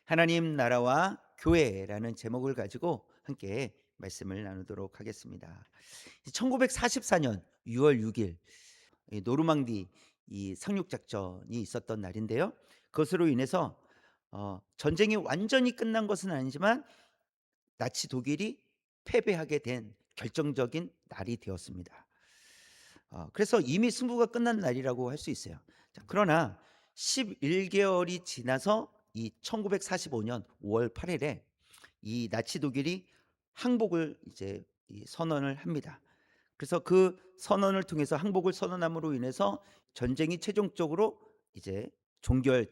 하나님 나라와 교회라는 제목을 가지고 함께 말씀을 나누도록 하겠습니다. 1944년 6월 6일 노르망디 이 상륙 작전이 있었던 날인데요. 그것으로 인해서 전쟁이 완전히 끝난 것은 아니지만 나치 독일이 패배하게 된 결정적인 날이 되었습니다. 그래서 이미 승부가 끝난 날이라고 할 수 있어요. 자, 그러나 11개월이 지나서 이 1945년 5월 8일에 이 나치 독일이 항복을 이제 이 선언을 합니다. 그래서 그 선언을 통해서 항복을 선언함으로 인해서 전쟁이 최종적으로 이제 종결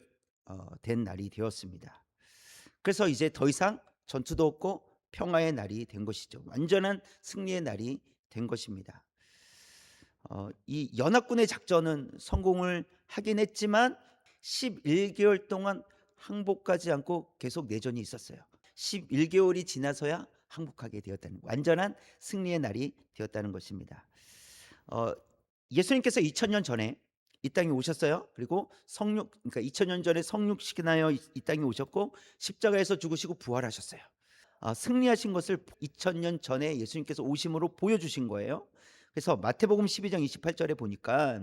된 날이 되었습니다. 그래서 이제 더 이상 전투도 없고 평화의 날이 된 것이죠. 완전한 승리의 날이 된 것입니다. 이 연합군의 작전은 성공을 하긴 했지만 11개월 동안 항복하지 않고 계속 내전이 있었어요. 11개월이 지나서야 항복하게 되었다는, 완전한 승리의 날이 되었다는 것입니다. 어, 예수님께서 2000년 전에 이 땅에 오셨어요. 그리고 그러니까 2000년 전에 성육시키나요 이 땅에 오셨고 십자가에서 죽으시고 부활하셨어요. 승리하신 것을 2000년 전에 예수님께서 오심으로 보여주신 거예요. 그래서 마태복음 12장 28절에 보니까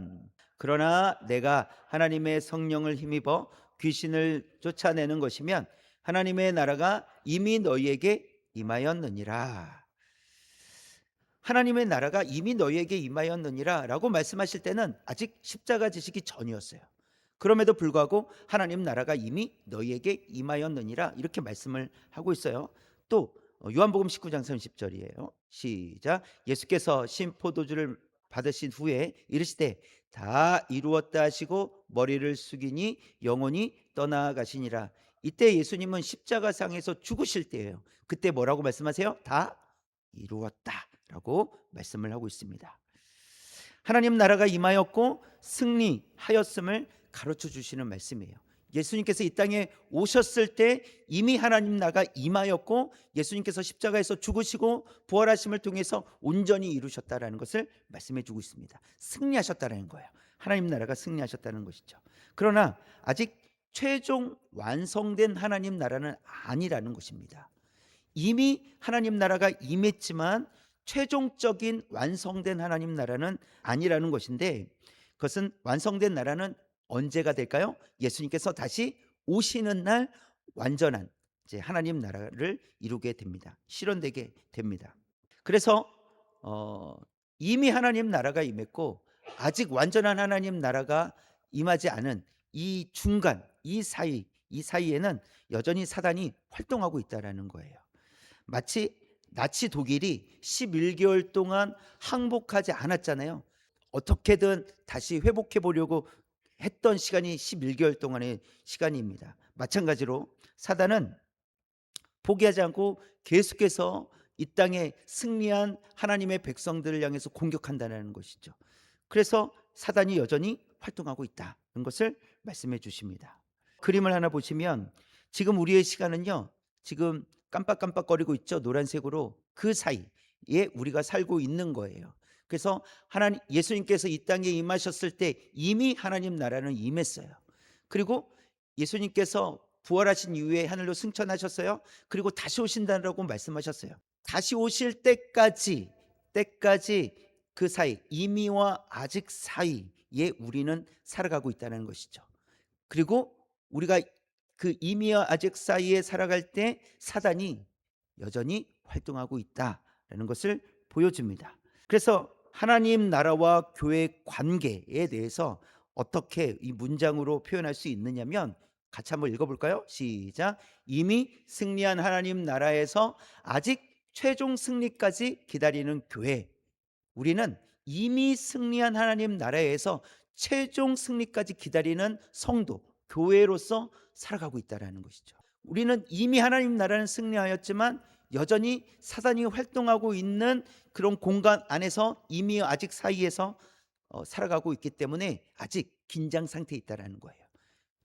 그러나 내가 하나님의 성령을 힘입어 귀신을 쫓아내는 것이면 하나님의 나라가 이미 너희에게 임하였느니라. 하나님의 나라가 이미 너희에게 임하였느니라 라고 말씀하실 때는 아직 십자가 지시기 전이었어요. 그럼에도 불구하고 하나님 나라가 이미 너희에게 임하였느니라 이렇게 말씀을 하고 있어요. 또 요한복음 19장 30절이에요. 시작. 예수께서 신 포도주를 받으신 후에 이르시되 다 이루었다 하시고 머리를 숙이니 영혼이 떠나가시니라. 이때 예수님은 십자가상에서 죽으실 때예요. 그때 뭐라고 말씀하세요? 다 이루었다라고 말씀을 하고 있습니다. 하나님 나라가 임하였고 승리하였음을 가르쳐 주시는 말씀이에요. 예수님께서 이 땅에 오셨을 때 이미 하나님 나라가 임하였고 예수님께서 십자가에서 죽으시고 부활하심을 통해서 온전히 이루셨다라는 것을 말씀해 주고 있습니다. 승리하셨다라는 거예요. 하나님 나라가 승리하셨다는 것이죠. 그러나 아직 최종 완성된 하나님 나라는 아니라는 것입니다. 이미 하나님 나라가 임했지만 최종적인 완성된 하나님 나라는 아니라는 것인데, 그것은 완성된 나라는 언제가 될까요? 예수님께서 다시 오시는 날 완전한 이제 하나님 나라를 이루게 됩니다. 실현되게 됩니다. 그래서 이미 하나님 나라가 임했고 아직 완전한 하나님 나라가 임하지 않은 이 중간, 이 사이에는 여전히 사단이 활동하고 있다라는 거예요. 마치 나치 독일이 11개월 동안 항복하지 않았잖아요. 어떻게든 다시 회복해 보려고 했던 시간이 11개월 동안의 시간입니다. 마찬가지로 사단은 포기하지 않고 계속해서 이 땅에 승리한 하나님의 백성들을 향해서 공격한다는 것이죠. 그래서 사단이 여전히 활동하고 있다는 것을 말씀해 주십니다. 그림을 하나 보시면 지금 우리의 시간은요, 지금 깜빡깜빡거리고 있죠. 노란색으로. 그 사이에 우리가 살고 있는 거예요. 그래서 하나님 예수님께서 이 땅에 임하셨을 때 이미 하나님 나라는 임했어요. 그리고 예수님께서 부활하신 이후에 하늘로 승천하셨어요. 그리고 다시 오신다라고 말씀하셨어요. 다시 오실 때까지 그 사이, 이미와 아직 사이에 우리는 살아가고 있다는 것이죠. 그리고 우리가 그 이미와 아직 사이에 살아갈 때 사단이 여전히 활동하고 있다라는 것을 보여줍니다. 그래서 하나님 나라와 교회 관계에 대해서 어떻게 이 문장으로 표현할 수 있느냐면, 같이 한번 읽어볼까요? 시작. 이미 승리한 하나님 나라에서 아직 최종 승리까지 기다리는 교회. 우리는 이미 승리한 하나님 나라에서 최종 승리까지 기다리는 성도, 교회로서 살아가고 있다는 것이죠. 우리는 이미 하나님 나라는 승리하였지만 여전히 사단이 활동하고 있는 그런 공간 안에서 이미 아직 사이에서 살아가고 있기 때문에 아직 긴장 상태에 있다는 거예요.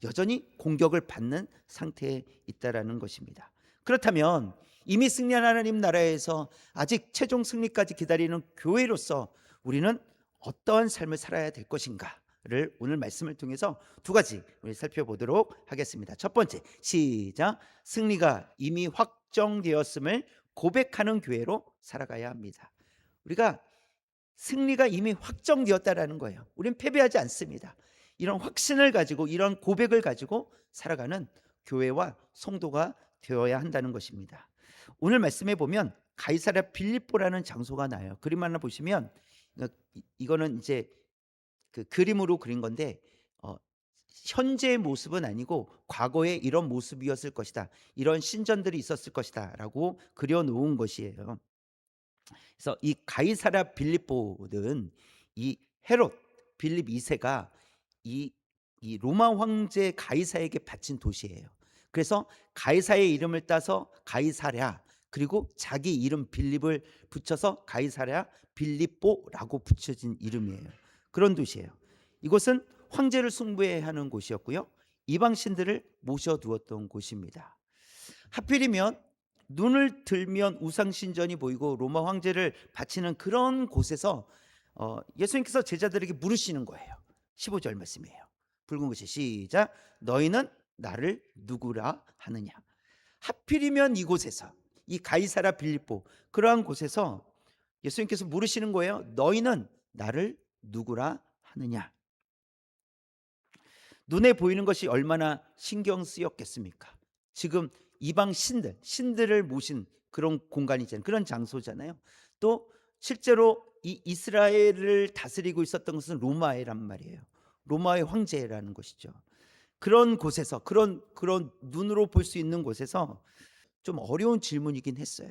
여전히 공격을 받는 상태에 있다는 것입니다. 그렇다면 이미 승리한 하나님 나라에서 아직 최종 승리까지 기다리는 교회로서 우리는 어떠한 삶을 살아야 될 것인가를 오늘 말씀을 통해서 두 가지 우리 살펴보도록 하겠습니다. 첫 번째, 시작. 승리가 이미 확정되었음을 고백하는 교회로 살아가야 합니다. 우리가 승리가 이미 확정되었다라는 거예요. 우리는 패배하지 않습니다. 이런 확신을 가지고 이런 고백을 가지고 살아가는 교회와 성도가 되어야 한다는 것입니다. 오늘 말씀에 보면 가이사랴 빌립보라는 장소가 나요. 그림 하나 보시면 이거는 이제 그 그림으로 그린 건데 현재의 모습은 아니고 과거에 이런 모습이었을 것이다. 이런 신전들이 있었을 것이다라고 그려 놓은 것이에요. 그래서 이 가이사랴 빌립보는 이 헤롯 빌립 2세가 이, 이 로마 황제 가이사에게 바친 도시예요. 그래서 가이사의 이름을 따서 가이사랴, 그리고 자기 이름 빌립을 붙여서 가이사랴 빌립보라고 붙여진 이름이에요. 그런 도시예요. 이곳은 황제를 숭배해야 하는 곳이었고요, 이방신들을 모셔두었던 곳입니다. 하필이면 눈을 들면 우상신전이 보이고 로마 황제를 바치는 그런 곳에서 예수님께서 제자들에게 물으시는 거예요. 15절 말씀이에요. 붉은 글씨 시작. 너희는 나를 누구라 하느냐. 하필이면 이곳에서, 이 가이사랴 빌립보 그러한 곳에서 예수님께서 물으시는 거예요. 너희는 나를 누구라 하느냐. 눈에 보이는 것이 얼마나 신경 쓰였겠습니까? 지금 이방 신들을 모신 그런 공간이잖아요. 그런 장소잖아요. 또 실제로 이 이스라엘을 다스리고 있었던 것은 로마란 말이에요. 로마의 황제라는 것이죠. 그런 곳에서, 그런 눈으로 볼 수 있는 곳에서 좀 어려운 질문이긴 했어요.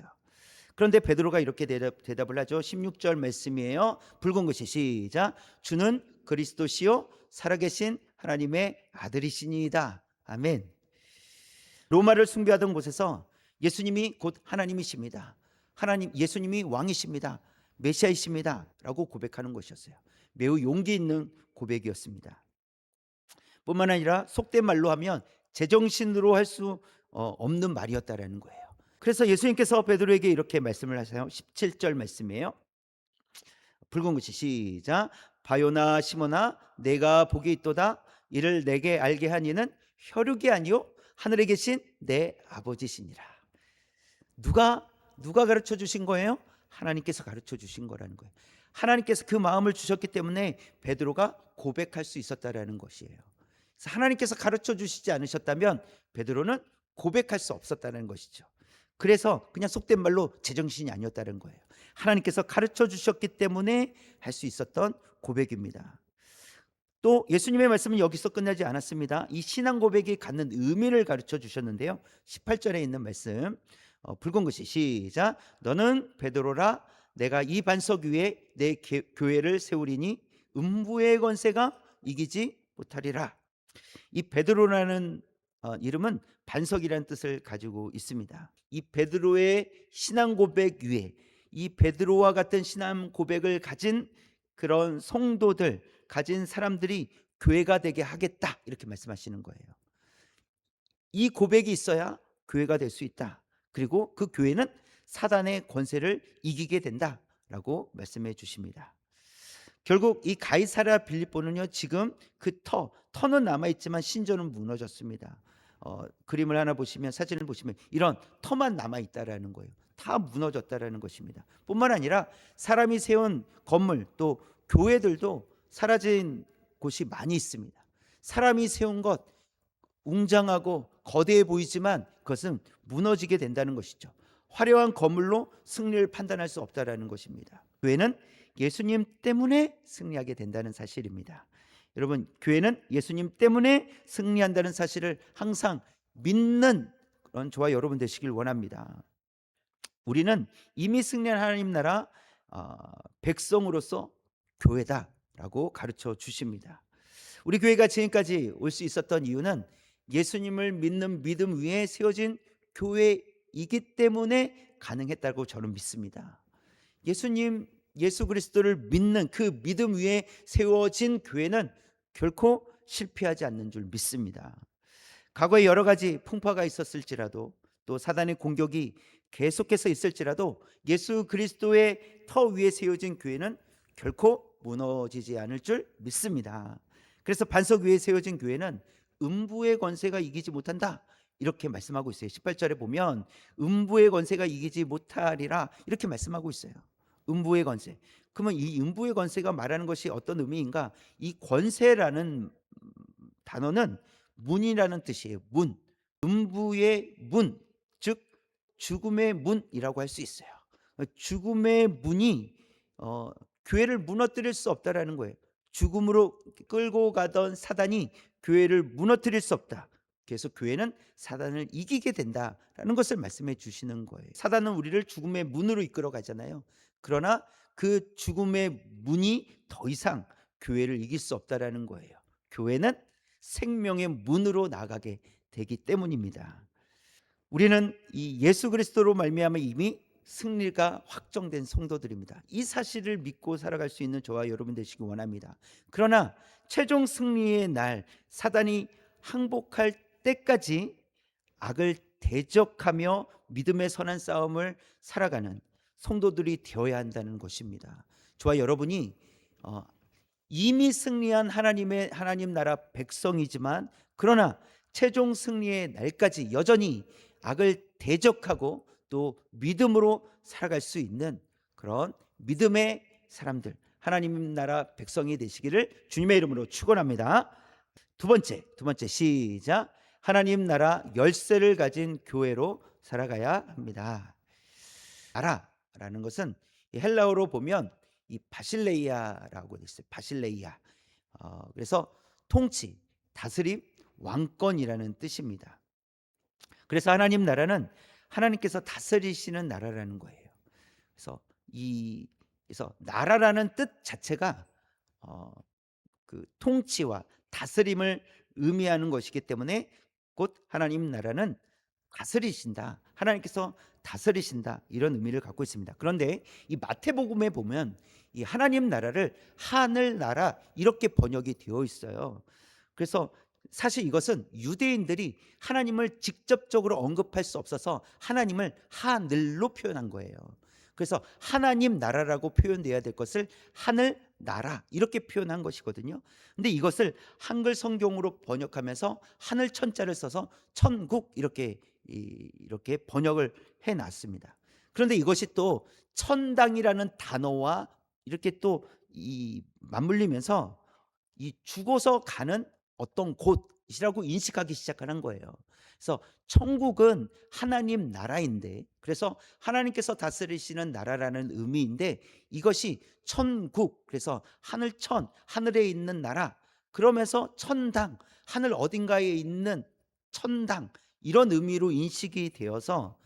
그런데 베드로가 이렇게 대답을 하죠. 16절 말씀이에요. 붉은 글씨 시작. 주는 그리스도시요 살아계신 하나님의 아들이시니이다. 아멘. 로마를 숭배하던 곳에서 예수님이 곧 하나님이십니다. 예수님이 왕이십니다. 메시아이십니다. 라고 고백하는 것이었어요. 매우 용기 있는 고백이었습니다. 뿐만 아니라 속된 말로 하면 제정신으로 할 수 없는 말이었다라는 거예요. 그래서 예수님께서 베드로에게 이렇게 말씀을 하세요. 17절 말씀이에요. 붉은 글씨 시작. 바요나 시모나 내가 복이 있도다. 이를 내게 알게 한 이는 혈육이 아니요 하늘에 계신 내 아버지시니라. 누가 가르쳐 주신 거예요? 하나님께서 가르쳐 주신 거라는 거예요. 하나님께서 그 마음을 주셨기 때문에 베드로가 고백할 수 있었다라는 것이에요. 그래서 하나님께서 가르쳐 주시지 않으셨다면 베드로는 고백할 수 없었다는 것이죠. 그래서 그냥 속된 말로 제정신이 아니었다는 거예요. 하나님께서 가르쳐 주셨기 때문에 할 수 있었던 고백입니다. 또 예수님의 말씀은 여기서 끝나지 않았습니다. 이 신앙 고백이 갖는 의미를 가르쳐 주셨는데요. 18절에 있는 말씀 붉은 글씨 시작. 너는 베드로라. 내가 이 반석 위에 내 교회를 세우리니 음부의 권세가 이기지 못하리라. 이 베드로라는 이름은 반석이라는 뜻을 가지고 있습니다. 이 베드로의 신앙 고백 위에 이 베드로와 같은 신앙 고백을 가진 그런 성도들, 가진 사람들이 교회가 되게 하겠다, 이렇게 말씀하시는 거예요. 이 고백이 있어야 교회가 될 수 있다. 그리고 그 교회는 사단의 권세를 이기게 된다라고 말씀해 주십니다. 결국 이 가이사랴 빌립보는요, 지금 그 터는 남아있지만 신전은 무너졌습니다. 그림을 하나 보시면, 사진을 보시면 이런 터만 남아있다라는 거예요. 다 무너졌다라는 것입니다. 뿐만 아니라 사람이 세운 건물, 또 교회들도 사라진 곳이 많이 있습니다. 사람이 세운 것 웅장하고 거대해 보이지만 그것은 무너지게 된다는 것이죠. 화려한 건물로 승리를 판단할 수 없다라는 것입니다. 교회는 예수님 때문에 승리하게 된다는 사실입니다. 여러분, 교회는 예수님 때문에 승리한다는 사실을 항상 믿는 그런 저와 여러분 되시길 원합니다. 우리는 이미 승리한 하나님 나라 백성으로서 교회다라고 가르쳐 주십니다. 우리 교회가 지금까지 올 수 있었던 이유는 예수님을 믿는 믿음 위에 세워진 교회이기 때문에 가능했다고 저는 믿습니다. 예수 그리스도를 믿는 그 믿음 위에 세워진 교회는 결코 실패하지 않는 줄 믿습니다. 과거에 여러 가지 풍파가 있었을지라도, 또 사단의 공격이 계속해서 있을지라도 예수 그리스도의 터 위에 세워진 교회는 결코 무너지지 않을 줄 믿습니다. 그래서 반석 위에 세워진 교회는 음부의 권세가 이기지 못한다, 이렇게 말씀하고 있어요. 18절에 보면 음부의 권세가 이기지 못하리라, 이렇게 말씀하고 있어요. 음부의 권세. 그러면 이 음부의 권세가 말하는 것이 어떤 의미인가? 이 권세라는 단어는 문이라는 뜻이에요. 문. 음부의 문, 즉 죽음의 문이라고 할 수 있어요. 죽음의 문이 어, 교회를 무너뜨릴 수 없다라는 거예요. 죽음으로 끌고 가던 사단이 교회를 무너뜨릴 수 없다. 그래서 교회는 사단을 이기게 된다라는 것을 말씀해 주시는 거예요. 사단은 우리를 죽음의 문으로 이끌어 가잖아요. 그러나 그 죽음의 문이 더 이상 교회를 이길 수 없다라는 거예요. 교회는 생명의 문으로 나가게 되기 때문입니다. 우리는 이 예수 그리스도로 말미암아 이미 승리가 확정된 성도들입니다. 이 사실을 믿고 살아갈 수 있는 저와 여러분 되시기 원합니다. 그러나 최종 승리의 날, 사단이 항복할 때까지 악을 대적하며 믿음의 선한 싸움을 살아가는 성도들이 되어야 한다는 것입니다. 저와 여러분이 이미 승리한 하나님 나라 백성이지만, 그러나 최종 승리의 날까지 여전히 악을 대적하고 또 믿음으로 살아갈 수 있는 그런 믿음의 사람들, 하나님 나라 백성이 되시기를 주님의 이름으로 축원합니다. 두 번째 시작. 하나님 나라 열쇠를 가진 교회로 살아가야 합니다. 나라라는 것은 헬라어로 보면 이 바실레이아라고 돼 있어요. 바실레이아. 그래서 통치, 다스림, 왕권이라는 뜻입니다. 그래서 하나님 나라는 하나님께서 다스리시는 나라라는 거예요. 그래서 나라라는 뜻 자체가 그 통치와 다스림을 의미하는 것이기 때문에 곧 하나님 나라는 다스리신다, 하나님께서 다스리신다, 이런 의미를 갖고 있습니다. 그런데 이 마태복음에 보면 이 하나님 나라를 하늘나라 이렇게 번역이 되어 있어요. 그래서 사실 이것은 유대인들이 하나님을 직접적으로 언급할 수 없어서 하나님을 하늘로 표현한 거예요. 그래서 하나님 나라라고 표현돼야 될 것을 하늘 나라 이렇게 표현한 것이거든요. 근데 이것을 한글 성경으로 번역하면서 하늘 천자를 써서 천국 이렇게 번역을 해 놨습니다. 그런데 이것이 또 천당이라는 단어와 이렇게 또 맞물리면서 이 죽어서 가는 어떤 곳이라고 인식하기 시작하는 거예요. 그래서 천국은 하나님 나라인데, 그래서 하나님께서 다스리시는 나라라는 의미인데, 이것이 천국, 그래서 하늘천, 하늘에 있는 나라, 그러면서 천당, 하늘 어딘가에 있는 천당, 이런 의미로 인식이 되어서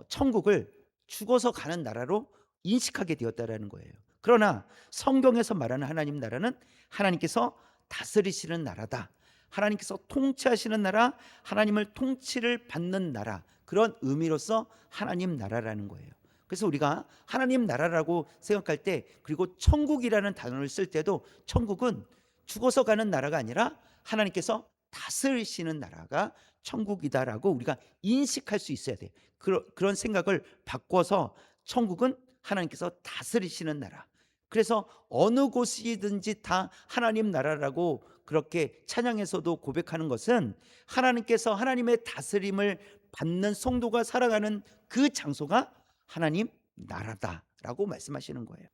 천국을 죽어서 가는 나라로 인식하게 되었다라는 거예요. 그러나 성경에서 말하는 하나님 나라는 하나님께서 다스리시는 나라다, 하나님께서 통치하시는 나라, 하나님을 통치를 받는 나라, 그런 의미로서 하나님 나라라는 거예요. 그래서 우리가 하나님 나라라고 생각할 때, 그리고 천국이라는 단어를 쓸 때도 천국은 죽어서 가는 나라가 아니라 하나님께서 다스리시는 나라가 천국이다라고 우리가 인식할 수 있어야 돼요. 그런 생각을 바꿔서 천국은 하나님께서 다스리시는 나라, 그래서 어느 곳이든지 다 하나님 나라라고 그렇게 찬양에서도 고백하는 것은 하나님께서 하나님의 다스림을 받는 성도가 살아가는 그 장소가 하나님 나라다라고 말씀하시는 거예요.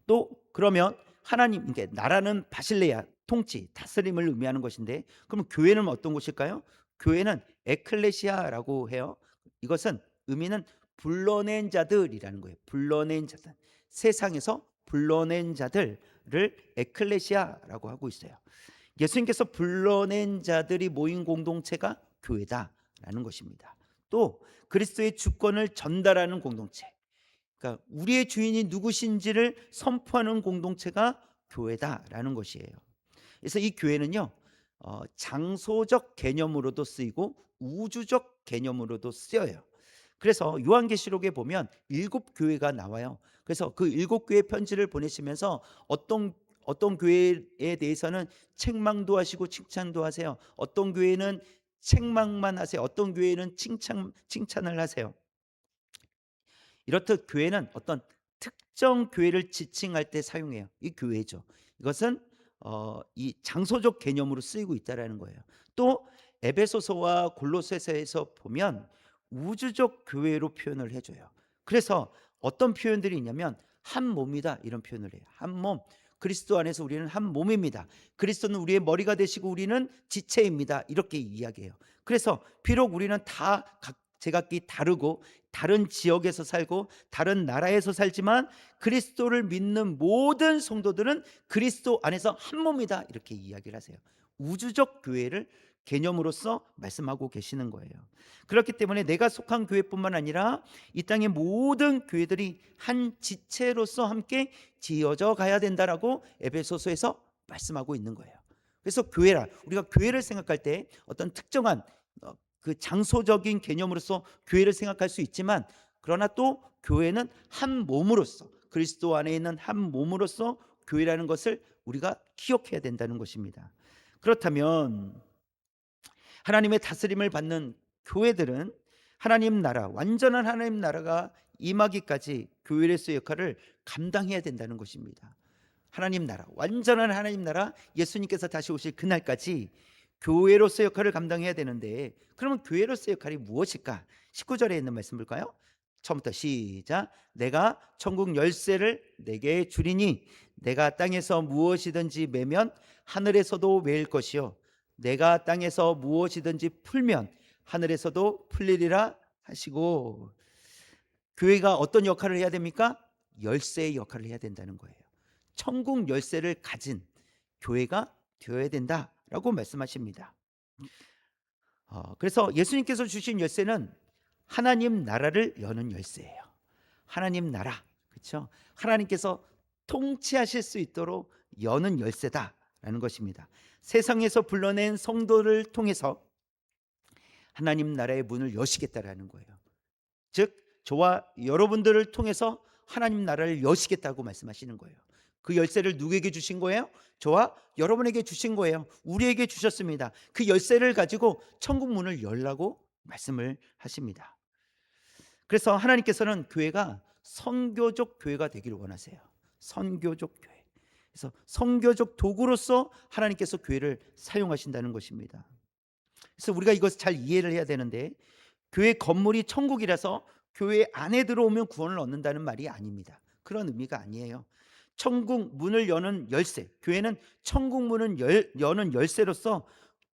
또 그러면 하나님, 이게 나라는 바실레야, 통치, 다스림을 의미하는 것인데, 그럼 교회는 어떤 곳일까요? 교회는 에클레시아라고 해요. 이것은 의미는 불러낸 자들이라는 거예요. 불러낸 자들, 세상에서 불러낸 자들을 에클레시아라고 하고 있어요. 예수님께서 불러낸 자들이 모인 공동체가 교회다라는 것입니다. 또 그리스도의 주권을 전달하는 공동체, 그러니까 우리의 주인이 누구신지를 선포하는 공동체가 교회다라는 것이에요. 그래서 이 교회는요, 장소적 개념으로도 쓰이고 우주적 개념으로도 쓰여요. 그래서 요한계시록에 보면 7교회가 나와요. 그래서 그 7교회 편지를 보내시면서 어떤 교회에 대해서는 책망도 하시고 칭찬도 하세요. 어떤 교회는 책망만 하세요. 어떤 교회는 칭찬을 하세요. 이렇듯 교회는 어떤 특정 교회를 지칭할 때 사용해요. 이 교회죠. 이것은 이 장소적 개념으로 쓰이고 있다라는 거예요. 또 에베소서와 골로새서에서 보면 우주적 교회로 표현을 해줘요. 그래서 어떤 표현들이 있냐면 한 몸이다 이런 표현을 해요. 한 몸. 그리스도 안에서 우리는 한 몸입니다. 그리스도는 우리의 머리가 되시고 우리는 지체입니다. 이렇게 이야기해요. 그래서 비록 우리는 다 제각기 다르고 다른 지역에서 살고 다른 나라에서 살지만 그리스도를 믿는 모든 성도들은 그리스도 안에서 한 몸이다 이렇게 이야기를 하세요. 우주적 교회를 개념으로서 말씀하고 계시는 거예요. 그렇기 때문에 내가 속한 교회뿐만 아니라 이 땅의 모든 교회들이 한 지체로서 함께 지어져 가야 된다라고 에베소서에서 말씀하고 있는 거예요. 그래서 교회라 우리가 교회를 생각할 때 어떤 특정한 그 장소적인 개념으로서 교회를 생각할 수 있지만 그러나 또 교회는 한 몸으로서 그리스도 안에 있는 한 몸으로서 교회라는 것을 우리가 기억해야 된다는 것입니다. 그렇다면 하나님의 다스림을 받는 교회들은 하나님 나라, 완전한 하나님 나라가 임하기까지 교회로서의 역할을 감당해야 된다는 것입니다. 하나님 나라, 완전한 하나님 나라, 예수님께서 다시 오실 그날까지 교회로서의 역할을 감당해야 되는데 그러면 교회로서의 역할이 무엇일까? 19절에 있는 말씀 볼까요? 처음부터 시작. 내가 천국 열쇠를 내게 주리니 내가 땅에서 무엇이든지 매면 하늘에서도 매일 것이요 내가 땅에서 무엇이든지 풀면 하늘에서도 풀리리라 하시고, 교회가 어떤 역할을 해야 됩니까? 열쇠의 역할을 해야 된다는 거예요. 천국 열쇠를 가진 교회가 되어야 된다라고 말씀하십니다. 그래서 예수님께서 주신 열쇠는 하나님 나라를 여는 열쇠예요. 하나님 나라, 그렇죠? 하나님께서 통치하실 수 있도록 여는 열쇠다라는 것입니다. 세상에서 불러낸 성도를 통해서 하나님 나라의 문을 여시겠다라는 거예요. 즉 저와 여러분들을 통해서 하나님 나라를 여시겠다고 말씀하시는 거예요. 그 열쇠를 누구에게 주신 거예요? 저와 여러분에게 주신 거예요. 우리에게 주셨습니다. 그 열쇠를 가지고 천국 문을 열라고 말씀을 하십니다. 그래서 하나님께서는 교회가 선교적 교회가 되기를 원하세요. 선교적 교회. 그래서 선교적 도구로서 하나님께서 교회를 사용하신다는 것입니다. 그래서 우리가 이것을 잘 이해를 해야 되는데 교회 건물이 천국이라서 교회 안에 들어오면 구원을 얻는다는 말이 아닙니다. 그런 의미가 아니에요. 천국 문을 여는 열쇠, 교회는 천국 문을 여는 열쇠로서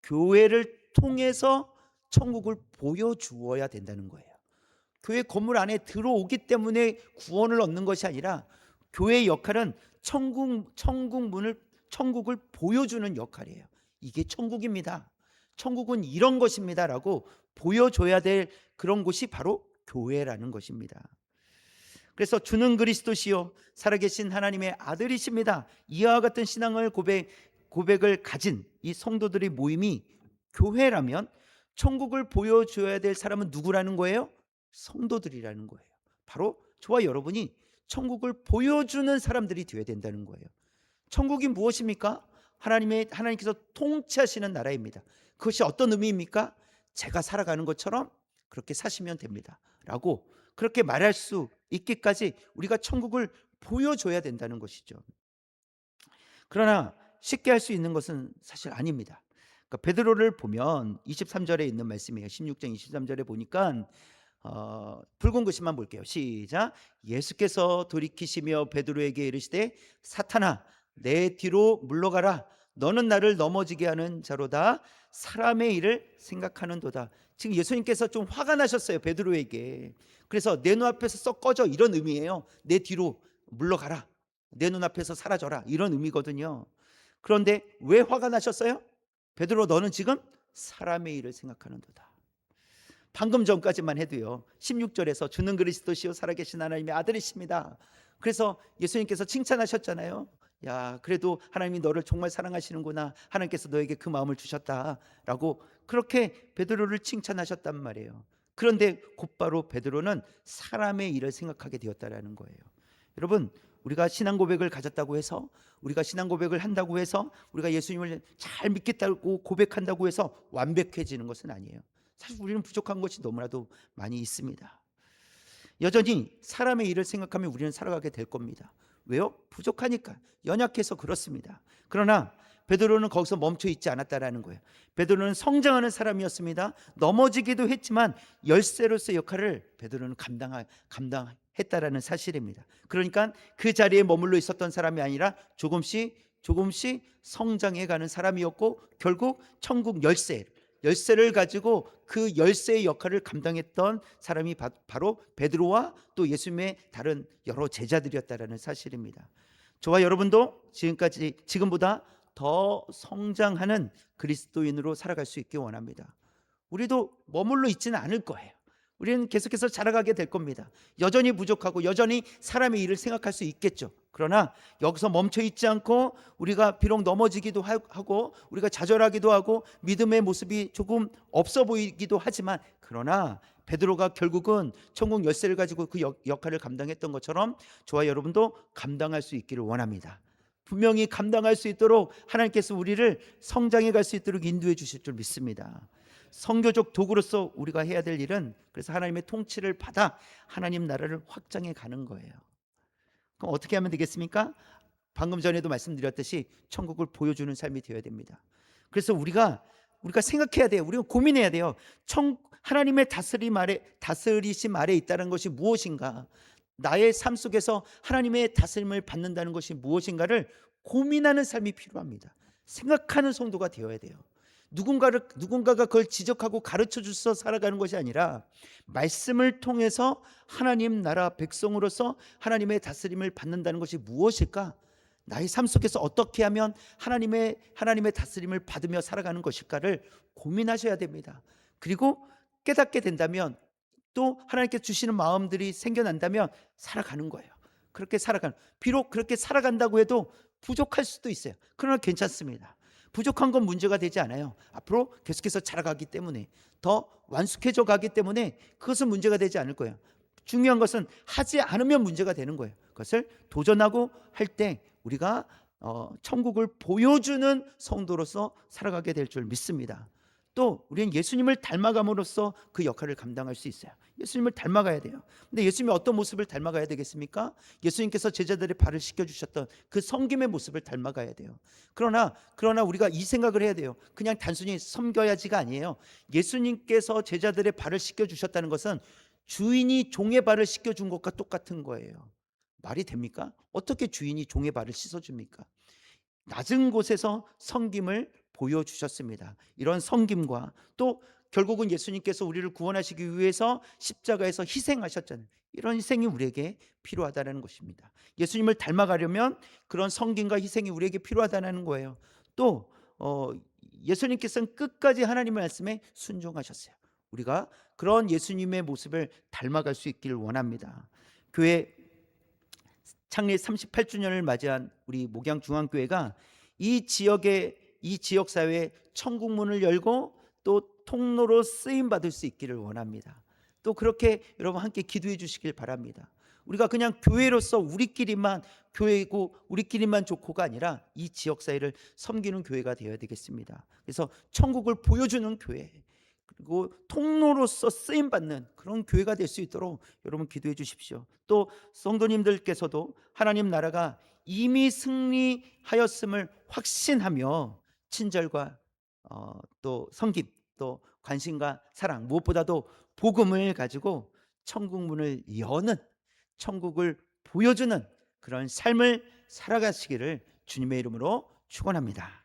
교회를 통해서 천국을 보여주어야 된다는 거예요. 교회 건물 안에 들어오기 때문에 구원을 얻는 것이 아니라 교회의 역할은 천국을 보여주는 역할이에요. 이게 천국입니다. 천국은 이런 것입니다라고 보여줘야 될 그런 곳이 바로 교회라는 것입니다. 그래서 주는 그리스도시요 살아계신 하나님의 아들이십니다. 이와 같은 신앙을 고백을 가진 이 성도들의 모임이 교회라면 천국을 보여줘야 될 사람은 누구라는 거예요? 성도들이라는 거예요. 바로 저와 여러분이 천국을 보여주는 사람들이 되어야 된다는 거예요. 천국이 무엇입니까? 하나님께서 통치하시는 나라입니다. 그것이 어떤 의미입니까? 제가 살아가는 것처럼 그렇게 사시면 됩니다 라고 그렇게 말할 수 있기까지 우리가 천국을 보여줘야 된다는 것이죠. 그러나 쉽게 할 수 있는 것은 사실 아닙니다. 그러니까 베드로를 보면 23절에 있는 말씀이에요. 16장 23절에 보니까 붉은 글씨만 볼게요. 시작. 예수께서 돌이키시며 베드로에게 이르시되 사탄아 내 뒤로 물러가라. 너는 나를 넘어지게 하는 자로다. 사람의 일을 생각하는도다. 지금 예수님께서 좀 화가 나셨어요. 베드로에게. 그래서 내 눈앞에서 썩 꺼져 이런 의미예요. 내 뒤로 물러가라. 내 눈앞에서 사라져라 이런 의미거든요. 그런데 왜 화가 나셨어요? 베드로 너는 지금 사람의 일을 생각하는도다. 방금 전까지만 해도요 16절에서 주는 그리스도시요 살아계신 하나님의 아들이십니다. 그래서 예수님께서 칭찬하셨잖아요. 야 그래도 하나님이 너를 정말 사랑하시는구나. 하나님께서 너에게 그 마음을 주셨다라고 그렇게 베드로를 칭찬하셨단 말이에요. 그런데 곧바로 베드로는 사람의 일을 생각하게 되었다라는 거예요. 여러분 우리가 신앙 고백을 가졌다고 해서 우리가 신앙 고백을 한다고 해서 우리가 예수님을 잘 믿겠다고 고백한다고 해서 완벽해지는 것은 아니에요. 사실 우리는 부족한 것이 너무나도 많이 있습니다. 여전히 사람의 일을 생각하며 우리는 살아가게 될 겁니다. 왜요? 부족하니까, 연약해서 그렇습니다. 그러나 베드로는 거기서 멈춰 있지 않았다라는 거예요. 베드로는 성장하는 사람이었습니다. 넘어지기도 했지만 열쇠로서의 역할을 베드로는 감당했다라는 사실입니다. 그러니까 그 자리에 머물러 있었던 사람이 아니라 조금씩 성장해가는 사람이었고, 결국 천국 열쇠를 가지고 그 열쇠의 역할을 감당했던 사람이 바로 베드로와 또 예수님의 다른 여러 제자들이었다라는 사실입니다. 저와 여러분도 지금보다 더 성장하는 그리스도인으로 살아갈 수 있길 원합니다. 우리도 머물러 있지는 않을 거예요. 우리는 계속해서 자라가게 될 겁니다. 여전히 부족하고 여전히 사람의 일을 생각할 수 있겠죠. 그러나 여기서 멈춰 있지 않고, 우리가 비록 넘어지기도 하고 우리가 좌절하기도 하고 믿음의 모습이 조금 없어 보이기도 하지만, 그러나 베드로가 결국은 천국 열쇠를 가지고 그 역할을 감당했던 것처럼 저와 여러분도 감당할 수 있기를 원합니다. 분명히 감당할 수 있도록 하나님께서 우리를 성장해 갈 수 있도록 인도해 주실 줄 믿습니다. 선교적 도구로서 우리가 해야 될 일은, 그래서 하나님의 통치를 받아 하나님 나라를 확장해 가는 거예요. 그럼 어떻게 하면 되겠습니까? 방금 전에도 말씀드렸듯이 천국을 보여주는 삶이 되어야 됩니다. 그래서 우리가 생각해야 돼요. 우리가 고민해야 돼요. 하나님의 다스리심 아래 있다는 것이 무엇인가? 나의 삶 속에서 하나님의 다스림을 받는다는 것이 무엇인가를 고민하는 삶이 필요합니다. 생각하는 성도가 되어야 돼요. 누군가가 그걸 지적하고 가르쳐 주셔서 살아가는 것이 아니라, 말씀을 통해서 하나님 나라 백성으로서 하나님의 다스림을 받는다는 것이 무엇일까? 나의 삶 속에서 어떻게 하면 하나님의 다스림을 받으며 살아가는 것일까를 고민하셔야 됩니다. 그리고 깨닫게 된다면, 또 하나님께 주시는 마음들이 생겨난다면 살아가는 거예요. 비록 그렇게 살아간다고 해도 부족할 수도 있어요. 그러나 괜찮습니다. 부족한 건 문제가 되지 않아요. 앞으로 계속해서 자라가기 때문에, 더 완숙해져 가기 때문에 그것은 문제가 되지 않을 거예요. 중요한 것은 하지 않으면 문제가 되는 거예요. 그것을 도전하고 할 때 우리가 천국을 보여주는 성도로서 살아가게 될 줄 믿습니다. 또 우리는 예수님을 닮아감으로써 그 역할을 감당할 수 있어요. 예수님을 닮아가야 돼요. 근데 예수님이 어떤 모습을 닮아가야 되겠습니까? 예수님께서 제자들의 발을 씻겨주셨던 그 섬김의 모습을 닮아가야 돼요. 그러나 우리가 이 생각을 해야 돼요. 그냥 단순히 섬겨야지가 아니에요. 예수님께서 제자들의 발을 씻겨주셨다는 것은 주인이 종의 발을 씻겨준 것과 똑같은 거예요. 말이 됩니까? 어떻게 주인이 종의 발을 씻어줍니까? 낮은 곳에서 섬김을 보여주셨습니다. 이런 섬김과, 또 결국은 예수님께서 우리를 구원하시기 위해서 십자가에서 희생하셨잖아요. 이런 희생이 우리에게 필요하다는 것입니다. 예수님을 닮아가려면 그런 섬김과 희생이 우리에게 필요하다는 거예요. 또 예수님께서는 끝까지 하나님의 말씀에 순종하셨어요. 우리가 그런 예수님의 모습을 닮아갈 수 있기를 원합니다. 교회 창립 38주년을 맞이한 우리 목양중앙교회가 이 지역 사회에 천국 문을 열고 또 통로로 쓰임 받을 수 있기를 원합니다. 또 그렇게 여러분 함께 기도해 주시길 바랍니다. 우리가 그냥 교회로서 우리끼리만 교회고 우리끼리만 좋고가 아니라 이 지역 사회를 섬기는 교회가 되어야 되겠습니다. 그래서 천국을 보여주는 교회, 그리고 통로로서 쓰임 받는 그런 교회가 될 수 있도록 여러분 기도해 주십시오. 또 성도님들께서도 하나님 나라가 이미 승리하였음을 확신하며 친절과 또 섬김, 또 관심과 사랑, 무엇보다도 복음을 가지고 천국 문을 여는, 천국을 보여주는 그런 삶을 살아가시기를 주님의 이름으로 축원합니다.